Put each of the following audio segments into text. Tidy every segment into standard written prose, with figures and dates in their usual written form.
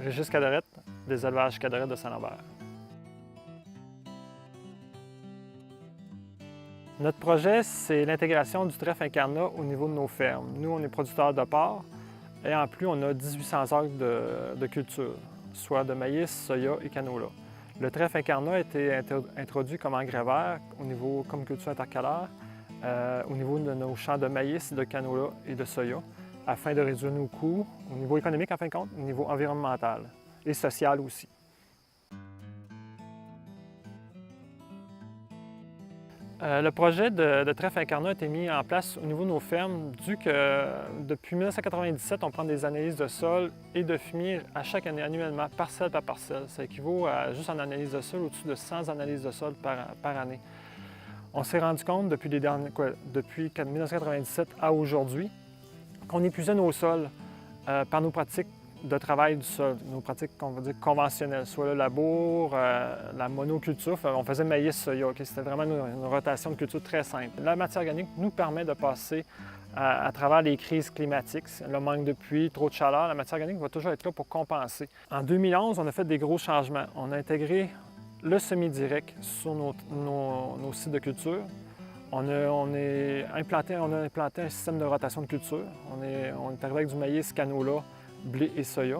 Régis Cadorette, des élevages Cadorette de Saint-Lambert. Notre projet, c'est l'intégration du trèfle incarnat au niveau de nos fermes. Nous, on est producteurs de porc et en plus, on a 1800 acres de culture, soit de maïs, soya et canola. Le trèfle incarnat a été introduit comme engrais vert comme culture intercalaire au niveau de nos champs de maïs, de canola et de soya, afin de réduire nos coûts au niveau économique, en fin de compte, au niveau environnemental et social aussi. Le projet de trèfle incarnat a été mis en place au niveau de nos fermes, dû que depuis 1997, on prend des analyses de sol et de fumier à chaque année, annuellement, parcelle par parcelle. Ça équivaut à, juste en analyse de sol, au-dessus de 100 analyses de sol par année. On s'est rendu compte depuis 1997 à aujourd'hui qu'on épuisait nos sols par nos pratiques de travail du sol, nos pratiques qu'on va dire conventionnelles, soit le labour, la monoculture. On faisait maïs, soya, c'était vraiment une rotation de culture très simple. La matière organique nous permet de passer à travers les crises climatiques, le manque de pluie, trop de chaleur. La matière organique va toujours être là pour compenser. En 2011, on a fait des gros changements. On a intégré le semi-direct sur nos sites de culture. On a implanté un système de rotation de culture. On est arrivé avec du maïs, canola, blé et soya.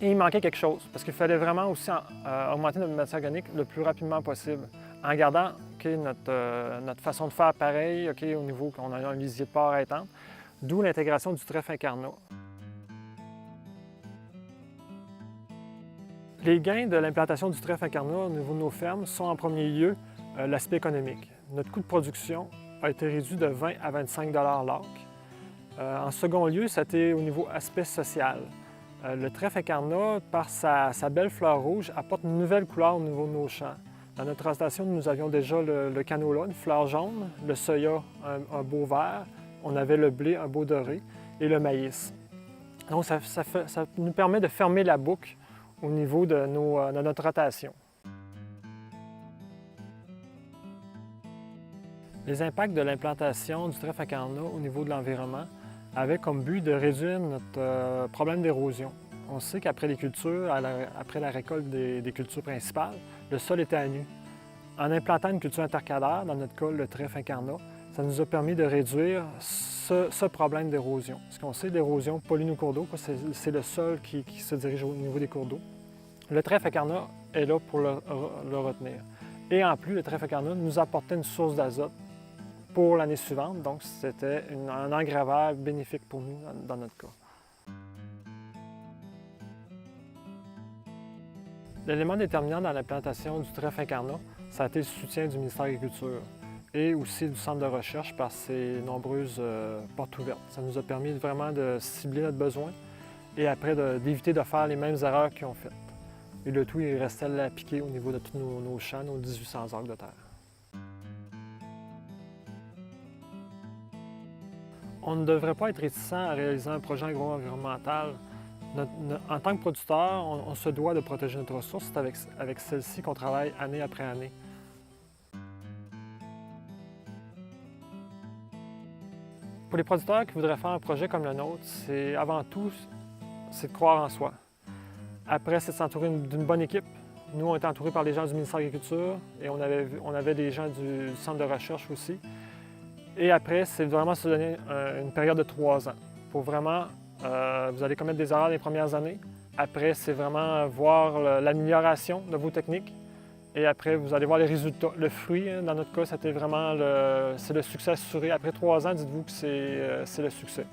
Et il manquait quelque chose, parce qu'il fallait vraiment aussi augmenter notre matière organique le plus rapidement possible, en gardant notre façon de faire pareil, au niveau qu'on a un lisier de porc à étendre, d'où l'intégration du trèfle incarnat. Les gains de l'implantation du trèfle incarnat au niveau de nos fermes sont en premier lieu l'aspect économique. Notre coût de production a été réduit de 20 à 25 l'acre. En second lieu, c'était au niveau aspect social. Le trèfle incarnat, par sa belle fleur rouge, apporte une nouvelle couleur au niveau de nos champs. Dans notre rotation, nous avions déjà le canola, une fleur jaune, le soya, un beau vert, on avait le blé, un beau doré, et le maïs. Donc, ça nous permet de fermer la boucle au niveau de notre rotation. Les impacts de l'implantation du trèfle incarnat au niveau de l'environnement avaient comme but de réduire notre problème d'érosion. On sait qu'après les cultures, après la récolte des cultures principales, le sol était à nu. En implantant une culture intercalaire, dans notre cas le trèfle incarnat, ça nous a permis de réduire ce problème d'érosion. Parce qu'on sait que l'érosion pollue nos cours d'eau, c'est le sol qui se dirige au niveau des cours d'eau. Le trèfle incarnat est là pour le retenir. Et en plus, le trèfle incarnat nous apportait une source d'azote pour l'année suivante, donc c'était un engrais vert bénéfique pour nous dans notre cas. L'élément déterminant dans l'implantation du trèfle incarnat, ça a été le soutien du ministère de l'Agriculture et aussi du Centre de recherche par ses nombreuses portes ouvertes. Ça nous a permis vraiment de cibler notre besoin et après d'éviter de faire les mêmes erreurs qu'ils ont faites. Et le tout, il restait à l'appliquer au niveau de tous nos champs, nos 1800 acres de terre. On ne devrait pas être réticent à réaliser un projet agro-environnemental. En tant que producteur, on se doit de protéger notre ressource. C'est avec celle-ci qu'on travaille année après année. Pour les producteurs qui voudraient faire un projet comme le nôtre, avant tout, c'est de croire en soi. Après, c'est de s'entourer d'une bonne équipe. Nous, on était entourés par les gens du ministère de l'Agriculture et on avait des gens du Centre de recherche aussi. Et après, c'est vraiment se donner une période de 3 ans pour vraiment, vous allez commettre des erreurs les premières années. Après, c'est vraiment voir l'amélioration de vos techniques. Et après, vous allez voir les résultats. Le fruit, dans notre cas, c'était vraiment le succès assuré. Après 3 ans, dites-vous que c'est le succès.